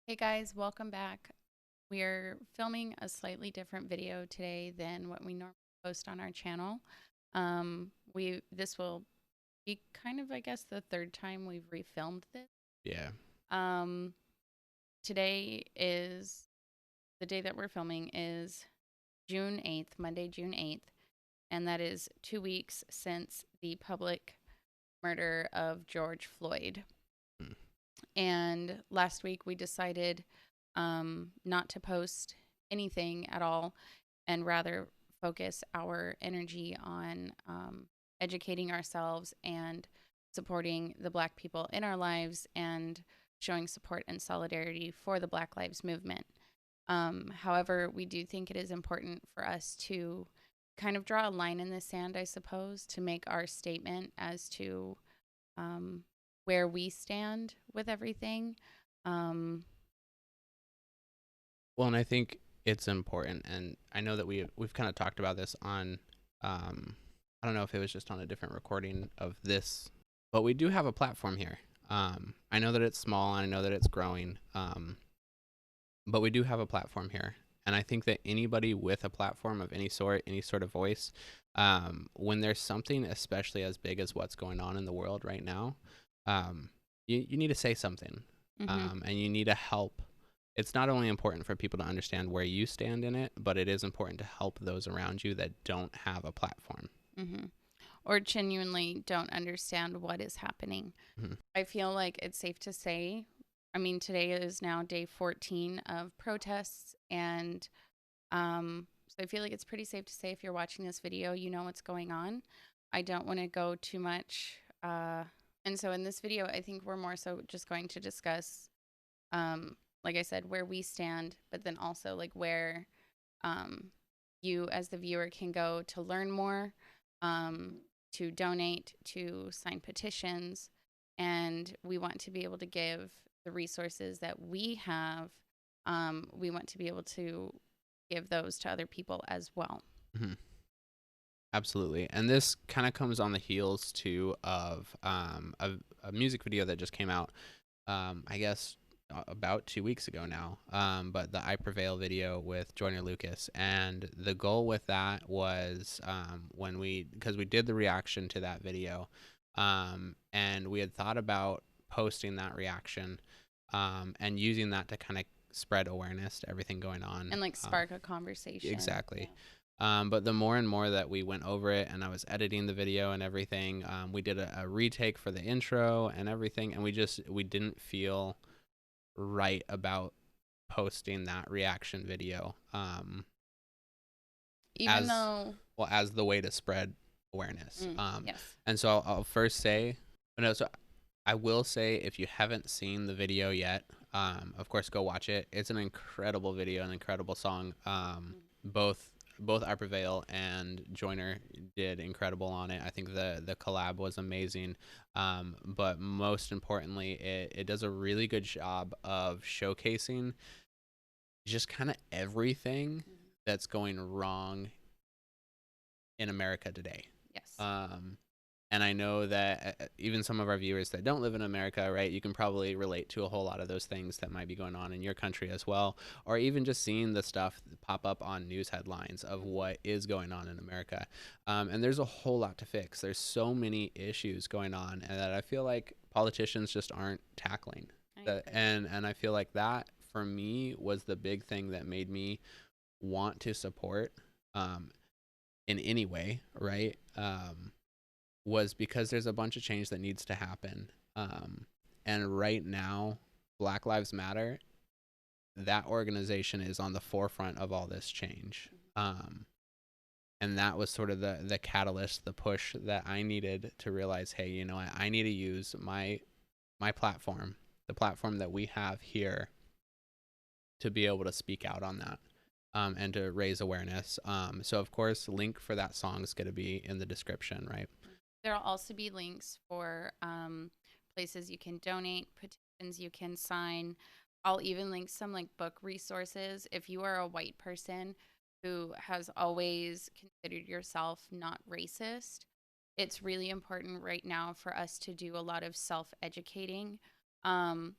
Hey guys, welcome back. We're filming a slightly different video today than what we normally post on our channel. This will be kind of, I guess, the third time we've refilmed this. Yeah. Um, Today is the day that we're filming is June 8th, Monday, June 8th, and that is 2 weeks since the public murder of George Floyd. Mm. And last week we decided not to post anything at all and rather focus our energy on educating ourselves and supporting the Black people in our lives and showing support and solidarity for the Black Lives Movement. However, we do think it is important for us to kind of draw a line in the sand, I suppose, to make our statement as to um, where we stand with everything. Um, Well, and I think it's important, and I know that we've kind of talked about this on, I don't know if it was just on a different recording of this, but we do have a platform here. I know that it's small, and I know that it's growing, but we do have a platform here, and I think that anybody with a platform of any sort of voice, when there's something especially as big as what's going on in the world right now, um, you need to say something, mm-hmm, and you need to help. It's not only important for people to understand where you stand in it, but it is important to help those around you that don't have a platform. mm-hmm. Or genuinely don't understand what is happening. Mhm. I feel like it's safe to say, I mean, today is now day 14 of protests. And so I feel like it's pretty safe to say if you're watching this video, you know what's going on. I don't want to go too much. And so in this video, I think we're more so just going to discuss, like I said, where we stand, but then also like where um, you as the viewer can go to learn more, um, to donate, to sign petitions, and we want to be able to give the resources that we have. We want to be able to give those to other people as well. Mhm. Absolutely. And this kind of comes on the heels too of a music video that just came out, I guess about 2 weeks ago now. But the I Prevail video with Joyner Lucas. And the goal with that was because we did the reaction to that video, and we had thought about posting that reaction, and using that to kind of spread awareness to everything going on. And like spark a conversation. Exactly. But the more and more that we went over it and I was editing the video and everything, we did a retake for the intro and everything, and we didn't feel right about posting that reaction video, Even as though, as the way to spread awareness. yes. And so I'll first say, no, so I will say, if you haven't seen the video yet, of course go watch it. It's an incredible video, an incredible song. Both I Prevail and Joyner did incredible on it. I think the collab was amazing. But most importantly, it does a really good job of showcasing just kind of everything Mm-hmm. that's going wrong in America today. Yes. Um, and I know that even some of our viewers that don't live in America, right, you can probably relate to a whole lot of those things that might be going on in your country as well, or even just seeing the stuff pop up on news headlines of what is going on in America. And there's a whole lot to fix. There's so many issues going on, and that I feel like politicians just aren't tackling. I That, agree. and I feel like that for me was the big thing that made me want to support, um, in any way, right? Was because there's a bunch of change that needs to happen. And right now, Black Lives Matter, that organization is on the forefront of all this change. And that was sort of the catalyst, the push that I needed to realize, hey, you know, I need to use my platform, the platform that we have here, to be able to speak out on that. And to raise awareness. So of course, link for that song is going to be in the description, right? There'll also be links for places you can donate, petitions you can sign. I'll even link some like book resources. If you are a white person who has always considered yourself not racist, it's really important right now for us to do a lot of self educating. Um,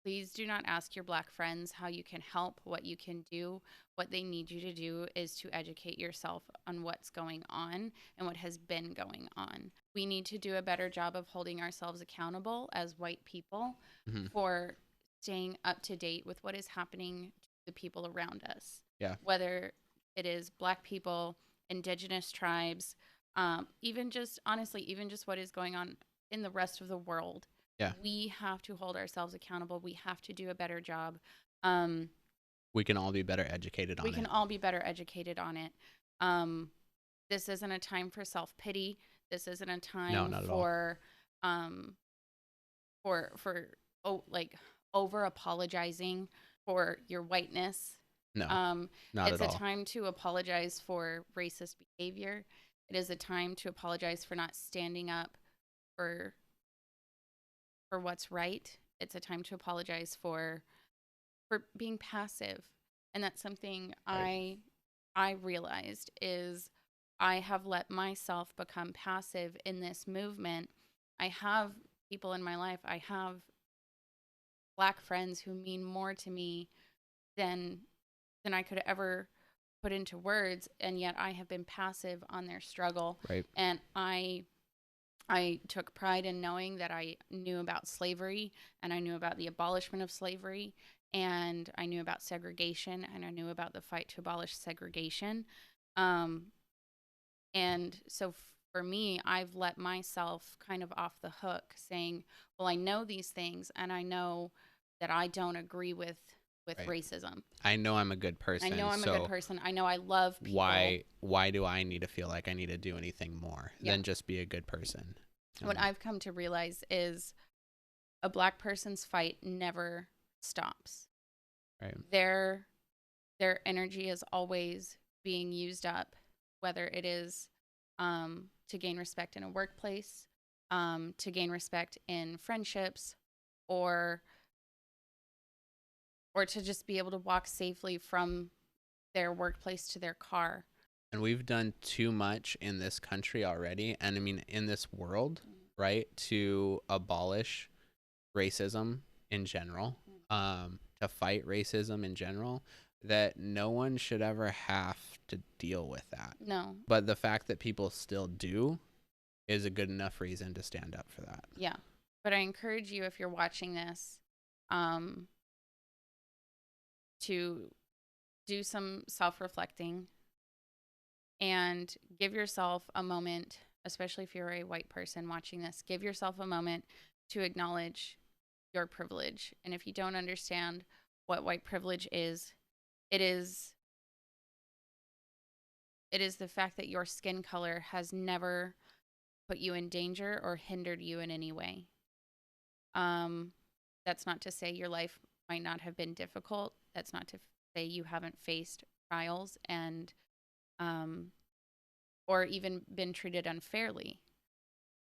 Please do not ask your Black friends how you can help, what you can do. What they need you to do is to educate yourself on what's going on and what has been going on. We need to do a better job of holding ourselves accountable as white people Hmm. for staying up to date with what is happening to the people around us. Yeah. Whether it is Black people, indigenous tribes, even just honestly, even just what is going on in the rest of the world. Yeah. We have to hold ourselves accountable. We have to do a better job. Um, We can all be better educated we on can it. all be better educated on it. Um, this isn't a time for self pity. This isn't a No, time not at all. um, for like over apologizing for your whiteness. No, Um, not it's at a all. time to apologize for racist behavior. It is a time to apologize for not standing up for what's right. It's a time to apologize for being passive. And that's something Right. I realized is I have let myself become passive in this movement. I have people in my life. I have Black friends who mean more to me than I could ever put into words, and yet I have been passive on their struggle. Right. And I took pride in knowing that I knew about slavery, and I knew about the abolishment of slavery, and I knew about segregation, and I knew about the fight to abolish segregation. Um, and so for me, I've let myself kind of off the hook saying, well, I know these things, and I know that I don't agree with Right. racism. I know I'm a good I know person, I'm a good so person. I know I love people. why do I need to feel like I need to do anything more Yeah. than just be a good person? What I've come to realize is a Black person's fight never stops. Right. Their energy is always being used up, whether it is to gain respect in a workplace, to gain respect in friendships, or to just be able to walk safely from their workplace to their car. And we've done too much in this country already, and I mean in this world, right, to abolish racism in general, to fight racism in general, that no one should ever have to deal with that. No. But the fact that people still do is a good enough reason to stand up for that. Yeah. But I encourage you, if you're watching this, to do some self-reflecting and give yourself a moment, especially if you're a white person watching this, give yourself a moment to acknowledge your privilege. And if you don't understand what white privilege is, it is the fact that your skin color has never put you in danger or hindered you in any way. That's not to say your life might not have been difficult. That's not to say you haven't faced trials and or even been treated unfairly.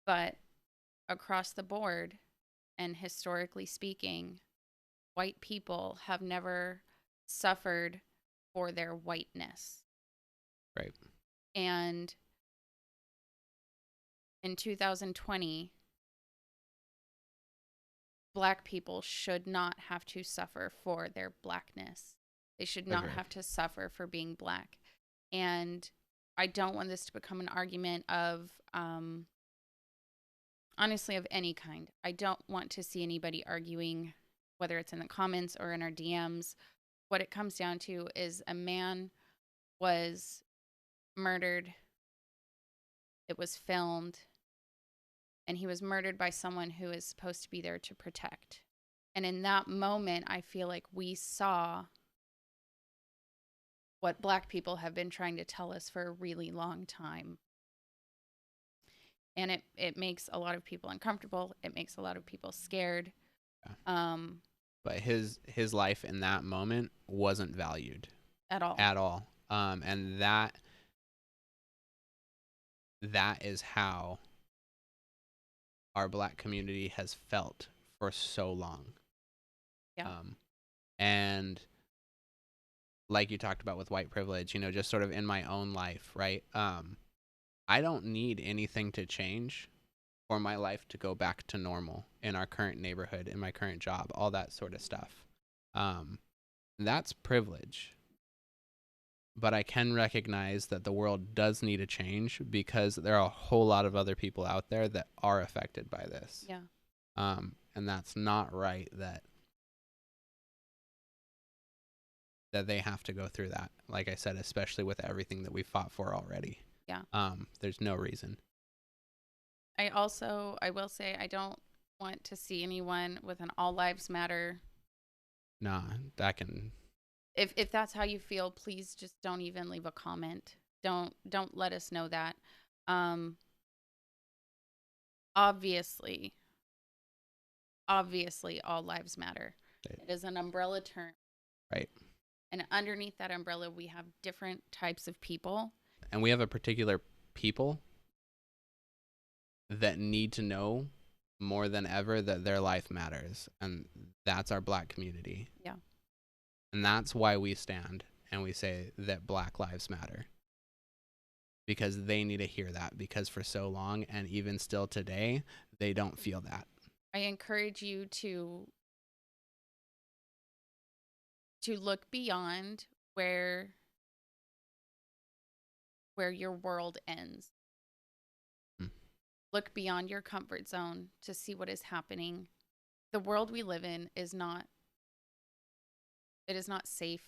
But across the board and historically speaking, white people have never suffered for their whiteness. Right. And in 2020, Black people should not have to suffer for their Blackness. They should not have to suffer for being Black. And I don't want this to become an argument of, honestly, of any kind. I don't want to see anybody arguing, whether it's in the comments or in our DMs. What it comes down to is a man was murdered. It was filmed. And he was murdered by someone who is supposed to be there to protect. And in that moment, I feel like we saw what Black people have been trying to tell us for a really long time. And it makes a lot of people uncomfortable. It makes a lot of people scared. Yeah. But his life in that moment wasn't valued At all. At all. And that is how our Black community has felt for so long. Yeah. And like you talked about with white privilege, you know, just sort of in my own life, right? I don't need anything to change for my life to go back to normal in our current neighborhood, in my current job, all that sort of stuff. Um, that's privilege. But I can recognize that the world does need a change because there are a whole lot of other people out there that are affected by this. Yeah. And that's not right that they have to go through that. Like I said, especially with everything that we fought for already. Yeah. There's no reason. I will say I don't want to see anyone with an all lives matter. Nah, that can. If that's how you feel, please just don't even leave a comment. Don't let us know that. Um, obviously, all lives matter. It is an umbrella term. Right. And underneath that umbrella, we have different types of people. And we have a particular people that need to know more than ever that their life matters. And that's our Black community. Yeah. And that's why we stand and we say that Black lives matter. Because they need to hear that, because for so long and even still today, they don't feel that. I encourage you to look beyond where your world ends. Look beyond your comfort zone to see what is happening. The world we live in is not safe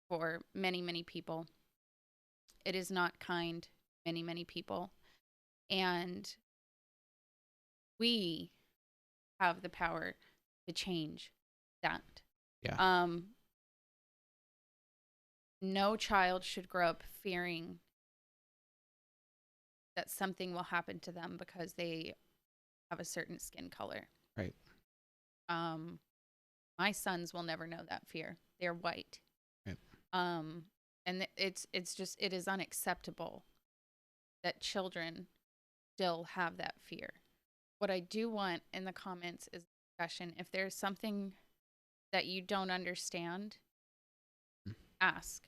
for many, many people. It is not kind, many, many people. And we have the power to change that. Yeah. No child should grow up fearing that something will happen to them because they have a certain skin color. Right. My sons will never know that fear. They're white. Right. And it is unacceptable that children still have that fear. What I do want in the comments is discussion. If there's something that you don't understand, ask.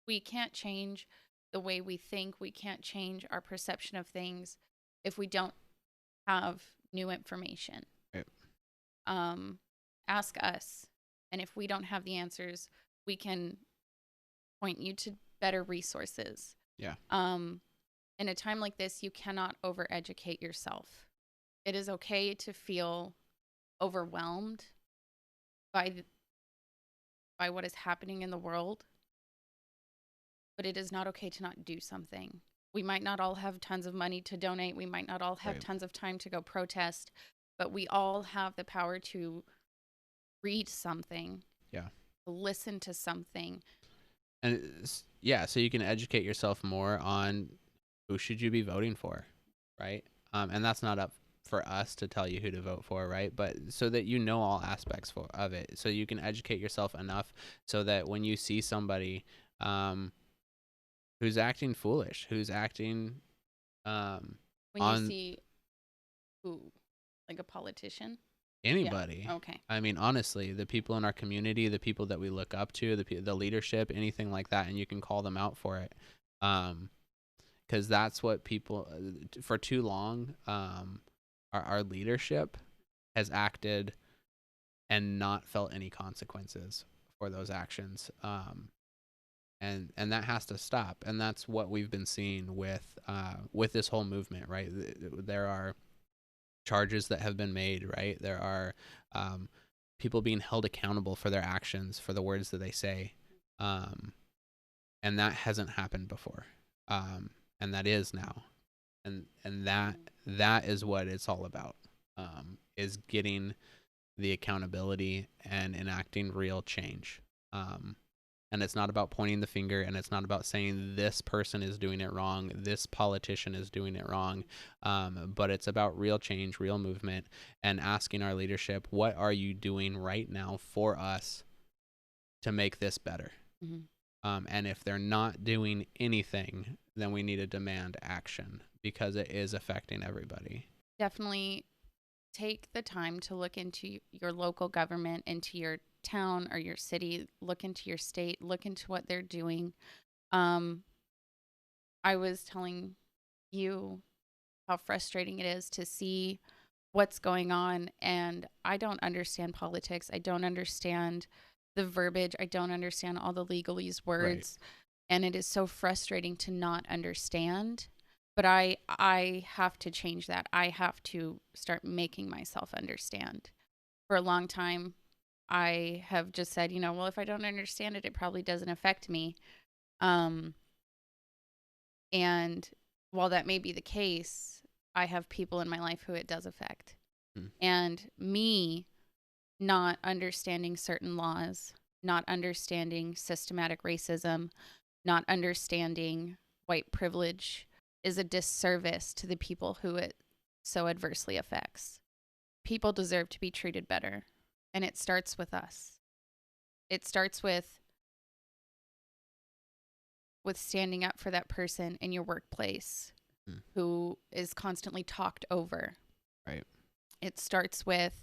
We can't change the way we think. We can't change our perception of things if we don't have new information. Right. Ask us. And if we don't have the answers, we can point you to better resources. Yeah. In a time like this, you cannot overeducate yourself. It is okay to feel overwhelmed by what is happening in the world, but it is not okay to not do something. We might not all have tons of money to donate. We might not all have tons of time to go protest, but we all have the power to read something. Yeah. Listen to something. And yeah, so you can educate yourself more on who should you be voting for, right? And that's not up for us to tell you who to vote for, right? But so that you know all aspects of it, so you can educate yourself enough so that when you see somebody who's acting foolish, who's acting when you see who, like a politician, anybody. Yeah. Okay. I mean, honestly, the people in our community, the people that we look up to, the leadership, anything like that, and you can call them out for it. Because that's what people, for too long, our leadership has acted and not felt any consequences for those actions. And that has to stop. And that's what we've been seeing with this whole movement, right? There are charges that have been made, right? There are people being held accountable for their actions, for the words that they say. And that hasn't happened before. And that is now. And that is what it's all about, is getting the accountability and enacting real change. And it's not about pointing the finger, and it's not about saying this person is doing it wrong, this politician is doing it wrong, but it's about real change, real movement, and asking our leadership, what are you doing right now for us to make this better? Mm-hmm. And if they're not doing anything, then we need to demand action because it is affecting everybody. Definitely take the time to look into your local government, into your town or your city, look into your state, look into what they're doing. I was telling you how frustrating it is to see what's going on. And I don't understand politics. I don't understand the verbiage. I don't understand all the legalese words. And it is so frustrating to not understand. But I have to change that. I have to start making myself understand. For a long time, I have just said, well, if I don't understand it, it probably doesn't affect me. And while that may be the case, I have people in my life who it does affect. Mm. And me not understanding certain laws, not understanding systematic racism, not understanding white privilege is a disservice to the people who it so adversely affects. People deserve to be treated better. And it starts with us. It starts with standing up for that person in your workplace who is constantly talked over. Right. It starts with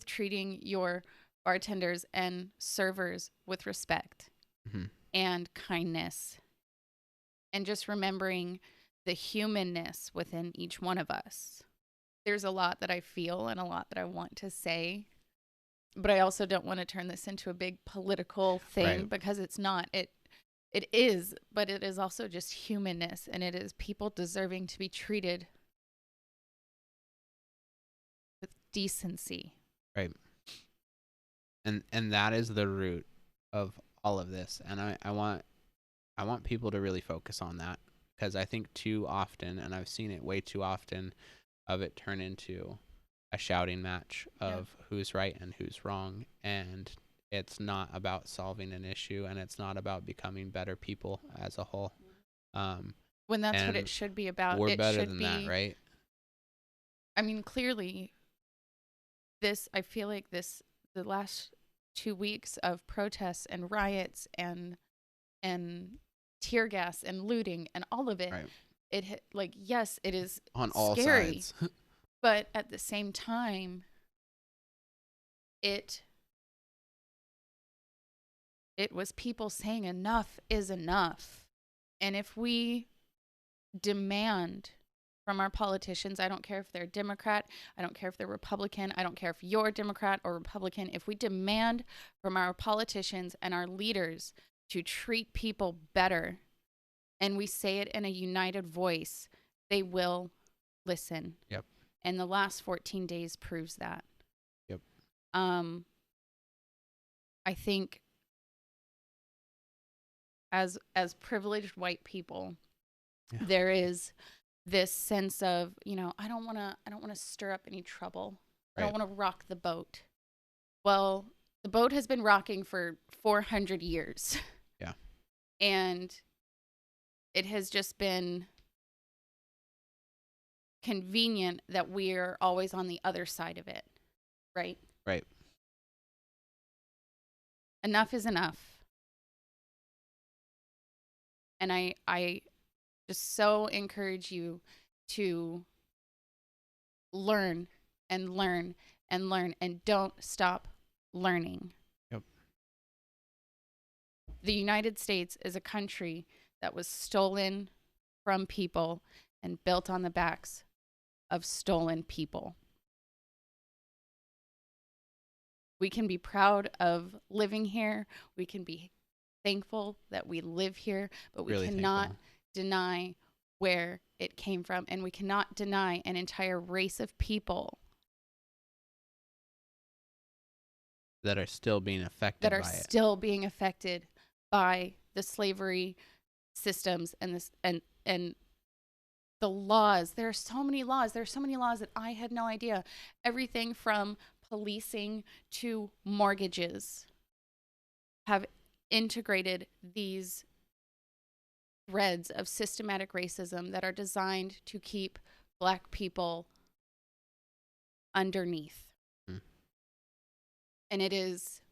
treating your bartenders and servers with respect and kindness, and just remembering the humanness within each one of us. There's a lot that I feel and a lot that I want to say, but I also don't want to turn this into a big political thing, because it's not. It is, but it is also just humanness, and it is people deserving to be treated with decency. Right. And that is the root of all of this. And I want people to really focus on that, because I think too often, and I've seen it way too often, of it turn into a shouting match of who's right and who's wrong. And it's not about solving an issue, and it's not about becoming better people as a whole. When that's what it should be about. We're better than that, right? I mean, clearly, I feel like the last 2 weeks of protests and riots and tear gas and looting and all of it, yes, it is on all scary, sides. but at the same time, it was people saying enough is enough. And if we demand from our politicians, I don't care if they're Democrat, I don't care if they're Republican, I don't care if you're Democrat or Republican, if we demand from our politicians and our leaders to treat people better, and we say it in a united voice, they will listen. Yep. And the last 14 days proves that. Yep. I think as privileged white people, there is this sense of, I don't want to stir up any trouble. I don't want to rock the boat. Well, the boat has been rocking for 400 years. Yeah. And it has just been convenient that we're always on the other side of it. Right? Right. Enough is enough. And I just so encourage you to learn and learn and learn, and don't stop learning. Yep. The United States is a country that was stolen from people and built on the backs of stolen people. We can be proud of living here. We can be thankful that we live here, but we cannot deny where it came from, and we cannot deny an entire race of people that are still being affected by the slavery systems and this and the laws. There are so many laws. There are so many laws that I had no idea. Everything from policing to mortgages have integrated these threads of systematic racism that are designed to keep Black people underneath. And it is,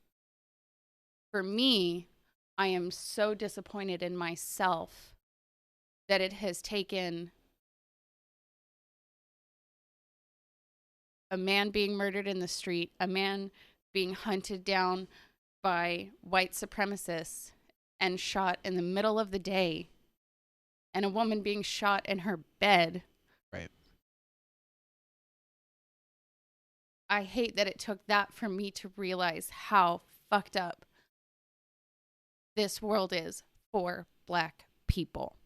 for me, I am so disappointed in myself that it has taken a man being murdered in the street, a man being hunted down by white supremacists and shot in the middle of the day, and a woman being shot in her bed. Right. I hate that it took that for me to realize how fucked up this world is for Black people.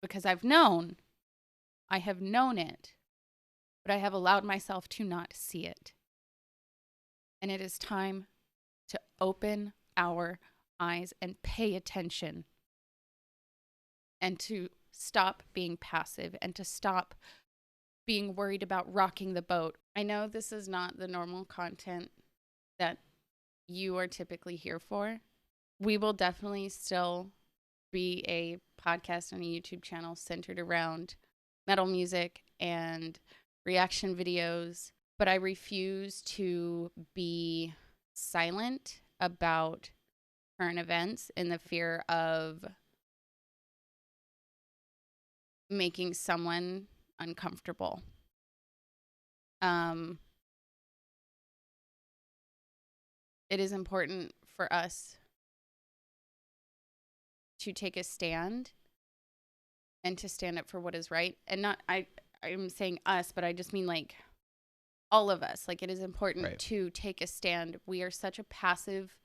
Because I have known it, but I have allowed myself to not see it. And it is time to open our eyes and pay attention, and to stop being passive, and to stop being worried about rocking the boat. I know this is not the normal content that you are typically here for. We will definitely still be a podcast and a YouTube channel centered around metal music and reaction videos, but I refuse to be silent about current events in the fear of making someone uncomfortable. It is important for us to take a stand and to stand up for what is right. And not, I'm saying us, but I just mean like all of us. Like, it is important to take a stand. We are such a passive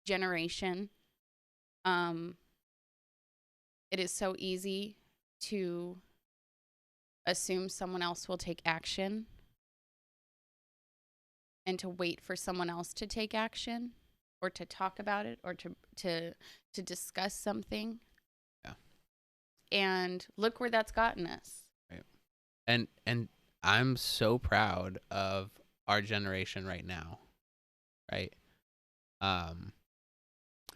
generation. It is so easy to assume someone else will take action and to wait for someone else to take action or to talk about it or to discuss something. Yeah. And look where that's gotten us. Right. And I'm so proud of our generation right now. Right. I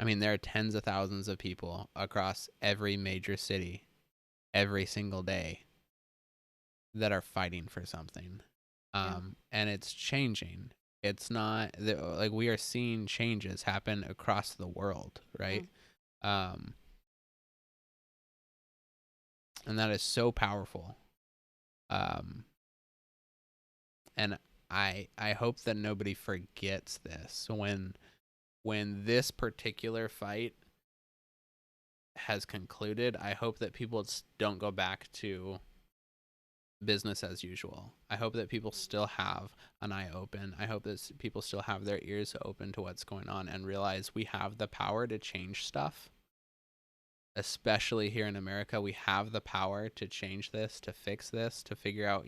mean, there are tens of thousands of people across every major city every single day that are fighting for something. And it's changing. It's not like we are seeing changes happen across the world, right? And that is so powerful. And I hope that nobody forgets this when this particular fight has concluded. I hope that people don't go back to business as usual. I hope that people still have an eye open. I hope that people still have their ears open to what's going on and realize we have the power to change stuff. Especially here in America, we have the power to change this, to fix this, to figure out,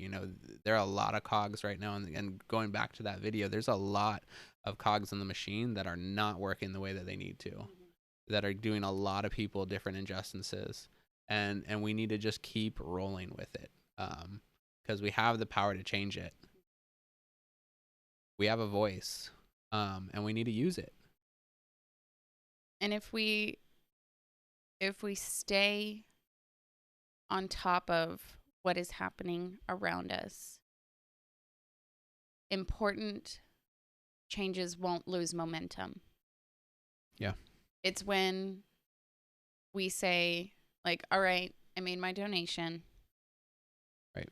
there are a lot of cogs right now. And going back to that video, there's a lot of cogs in the machine that are not working the way that they need to, that are doing a lot of people different injustices. And we need to just keep rolling with it. Because we have the power to change it. We have a voice, and we need to use it. And if we stay on top of what is happening around us, important changes won't lose momentum. Yeah. It's when we say, like, all right, I made my donation. Right.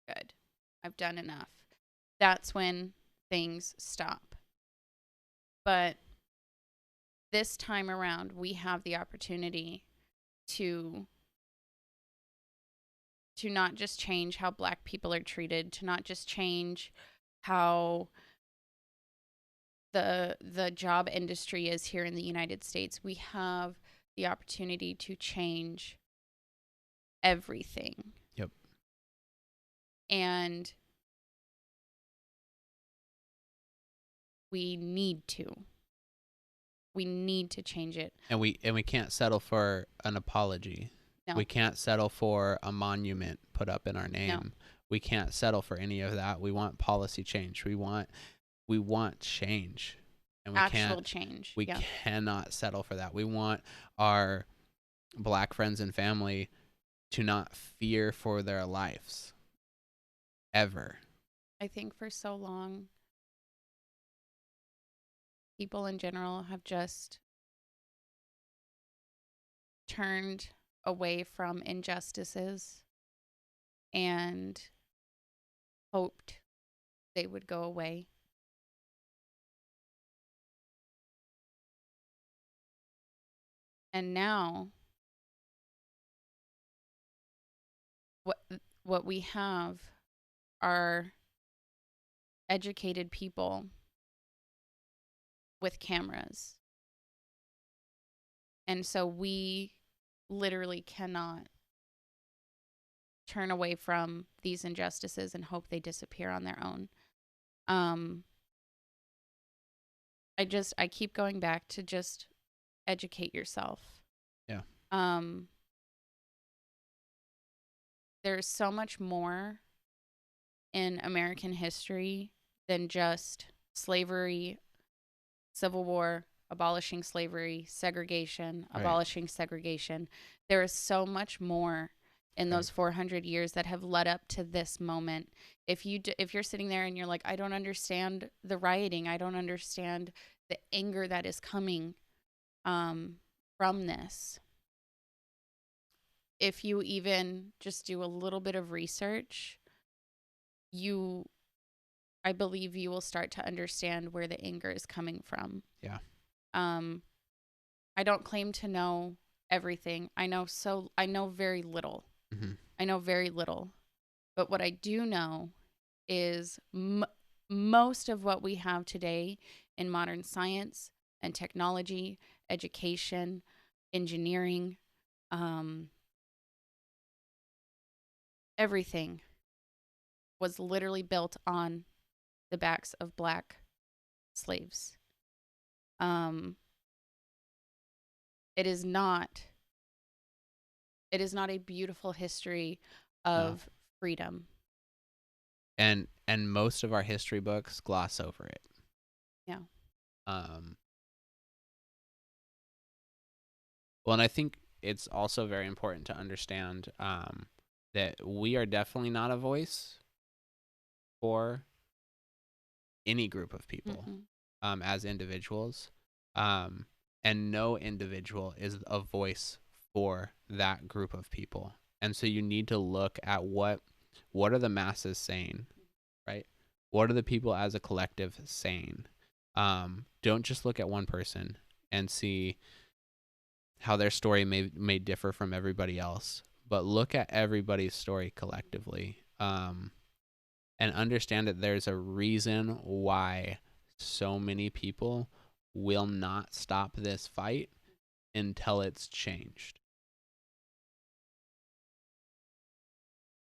Good. I've done enough. That's when things stop. But this time around, we have the opportunity to not just change how Black people are treated, to not just change how the job industry is here in the United States. We have the opportunity to change everything. Yep. And we need to change it. And we can't settle for an apology. No. We can't settle for a monument put up in our name. No. We can't settle for any of that. We want policy change. We want change. And we actual change. We cannot settle for that. We want our Black friends and family to not fear for their lives ever. I think for so long, people in general have just turned away from injustices and hoped they would go away. And now what what we have are educated people with cameras. And so we literally cannot turn away from these injustices and hope they disappear on their own. Um, I keep going back to just educate yourself. Yeah. Um, there's so much more in American history than just slavery, Civil War, abolishing slavery, segregation, Right. abolishing segregation. There is so much more in Right. those 400 years that have led up to this moment. If you're sitting there and you're like, I don't understand the rioting, I don't understand the anger that is coming from this. If you even just do a little bit of research, I believe you will start to understand where the anger is coming from. Yeah. I don't claim to know everything. I know very little. Mm-hmm. I know very little. But what I do know is most of what we have today in modern science and technology, education, engineering, everything was literally built on the backs of Black slaves. It is not a beautiful history of No. freedom. And most of our history books gloss over it. Yeah. Well, and I think it's also very important to understand that we are definitely not a voice for any group of people as individuals. And no individual is a voice for that group of people. And so you need to look at what are the masses saying, right? What are the people as a collective saying? Don't just look at one person and see how their story may differ from everybody else, but look at everybody's story collectively, and understand that there's a reason why so many people will not stop this fight until it's changed.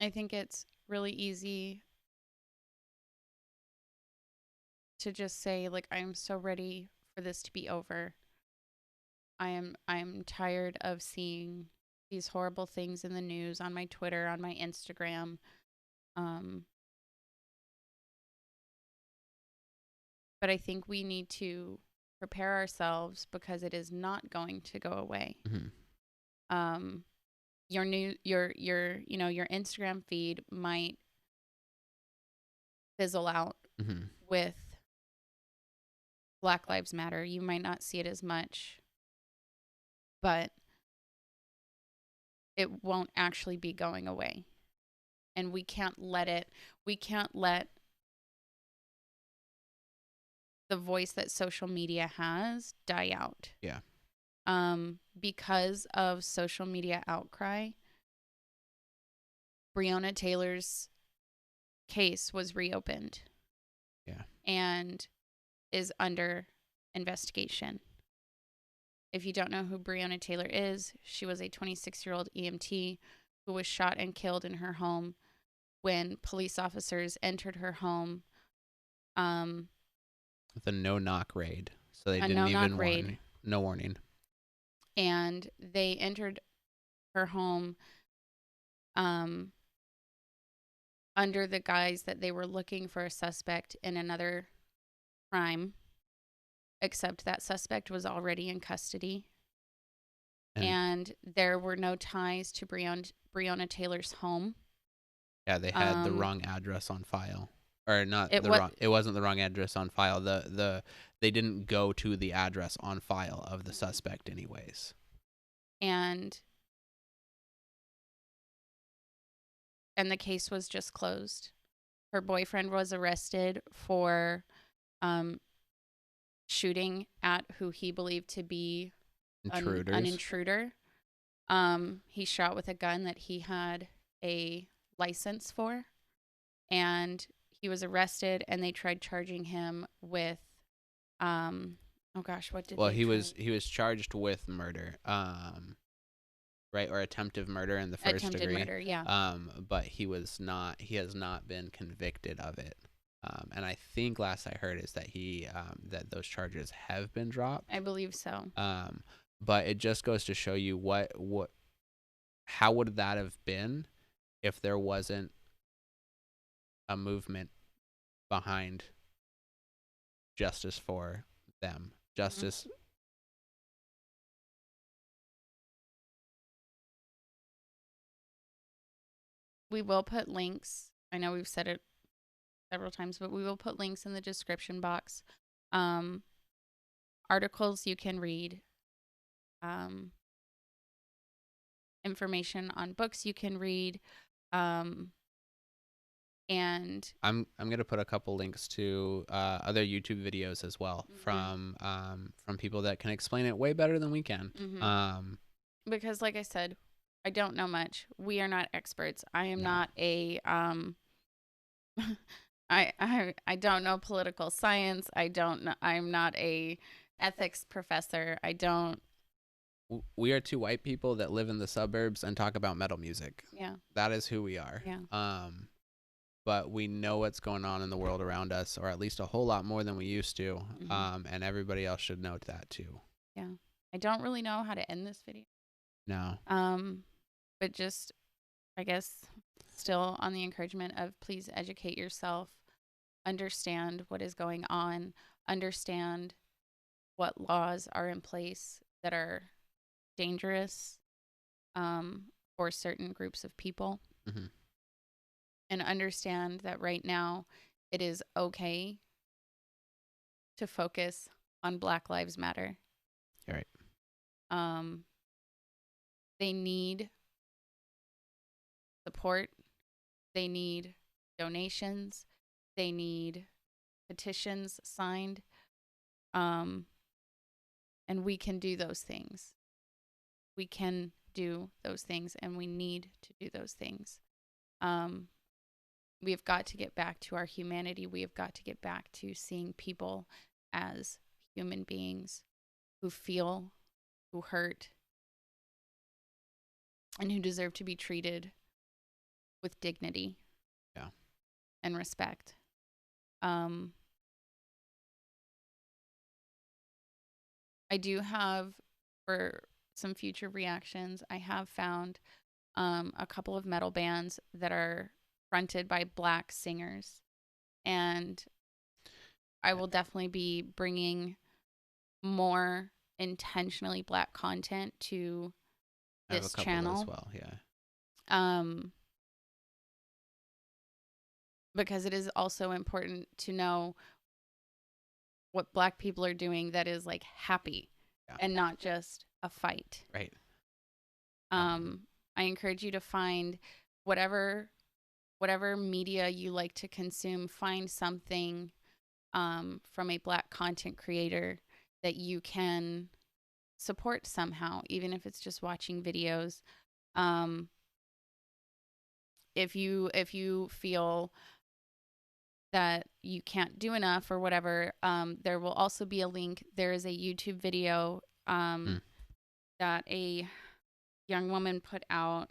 I think it's really easy to just say, like, I'm so ready for this to be over. I'm tired of seeing these horrible things in the news, on my Twitter, on my Instagram. But I think we need to prepare ourselves because it is not going to go away. Mm-hmm. Your Instagram feed might fizzle out with Black Lives Matter. You might not see it as much, but it won't actually be going away. And we can't let the voice that social media has die out. Yeah. Because of social media outcry, Breonna Taylor's case was reopened. Yeah. And is under investigation. If you don't know who Breonna Taylor is, she was a 26-year-old EMT who was shot and killed in her home when police officers entered her home. With a no-knock raid. So they A didn't no-knock even raid. warn. No warning. And they entered her home under the guise that they were looking for a suspect in another crime, except that suspect was already in custody. And there were no ties to Breonna Taylor's home. Yeah, they had the wrong address on file. Or not it wasn't the wrong address on file. They didn't go to the address on file of the suspect anyways. And the case was just closed. Her boyfriend was arrested for shooting at who he believed to be an intruder. He shot with a gun that he had a license for, and he was arrested, and they tried charging him with, oh gosh, what did Well, they he was charged with murder, right, or attempted murder in the first attempted degree. murder, yeah. But he has not been convicted of it. And I think last I heard is that that those charges have been dropped. I believe so. But it just goes to show you how would that have been if there wasn't a movement behind justice for them, justice. We will put links. I know we've said it several times, but we will put links in the description box. Articles you can read, information on books you can read, and I'm gonna put a couple links to other YouTube videos as well from people that can explain it way better than we can. Because, like I said, I don't know much. We are not experts. I am not a I don't know political science. I don't know. I'm not a ethics professor. I don't. We are two white people that live in the suburbs and talk about metal music. Yeah. That is who we are. Yeah. But we know what's going on in the world around us, or at least a whole lot more than we used to. And everybody else should know that too. Yeah. I don't really know how to end this video. No. But just, I guess, still on the encouragement of please educate yourself, understand what is going on, understand what laws are in place that are dangerous for certain groups of people. And understand that right now it is okay to focus on Black Lives Matter. You're right. They need support. They need donations. They need petitions signed. And we can do those things. We can do those things, and we need to do those things. We have got to get back to our humanity. We have got to get back to seeing people as human beings who feel, who hurt, and who deserve to be treated with dignity. Yeah. And respect. I do have, for some future reactions, I have found a couple of metal bands that are fronted by Black singers, and I will definitely be bringing more intentionally Black content to this channel as well. Yeah. Because it is also important to know what Black people are doing that is like happy and not just a fight. Right. I encourage you to find whatever media you like to consume, find something from a Black content creator that you can support somehow, even if it's just watching videos. If you feel that you can't do enough or whatever, there will also be a link. There is a YouTube video that a young woman put out.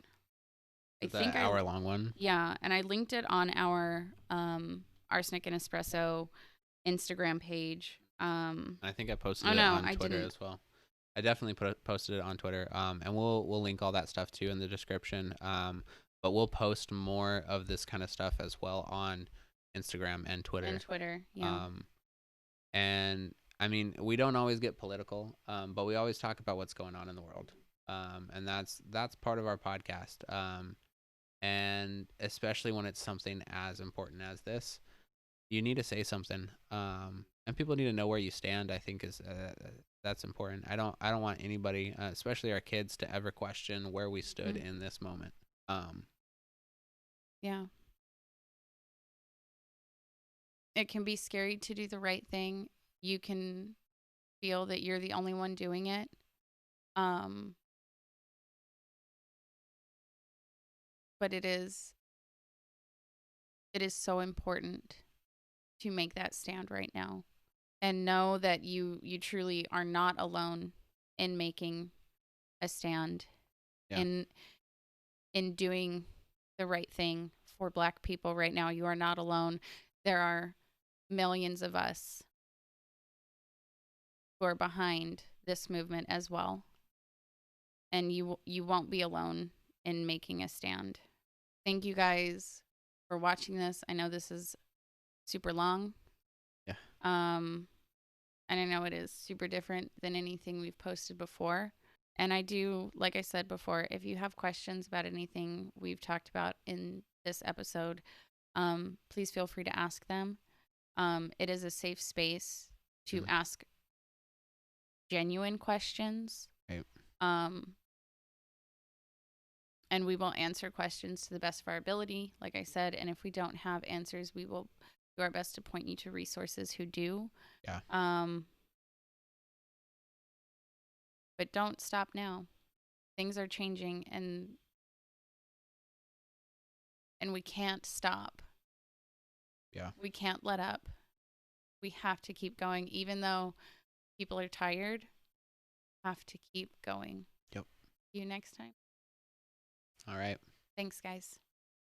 I think an hour-long one. Yeah, and I linked it on our Arsenic and Espresso Instagram page. I think I posted it on Twitter as well. I definitely posted it on Twitter. And we'll link all that stuff too in the description. But we'll post more of this kind of stuff as well on Instagram and Twitter. Yeah. And I mean, we don't always get political, but we always talk about what's going on in the world. And that's part of our podcast. And especially when it's something as important as this, you need to say something. And people need to know where you stand. I think that's important. I don't want anybody, especially our kids, to ever question where we stood in this moment. Yeah. It can be scary to do the right thing. You can feel that you're the only one doing it. But it is it is so important to make that stand right now, and know that you truly are not alone in making a stand, Yeah. in doing the right thing for Black people right now. You are not alone. There are millions of us who are behind this movement as well, and you won't be alone in making a stand. Thank you guys for watching this. I know this is super long. Yeah. And I know it is super different than anything we've posted before. And I do, like I said before, if you have questions about anything we've talked about in this episode, please feel free to ask them. It is a safe space to Mhm. ask genuine questions. Right. And we will answer questions to the best of our ability, like I said. And if we don't have answers, we will do our best to point you to resources who do. Yeah. But don't stop now. Things are changing, and we can't stop. Yeah. We can't let up. We have to keep going, even though people are tired. Have to keep going. Yep. See you next time. All right. Thanks, guys.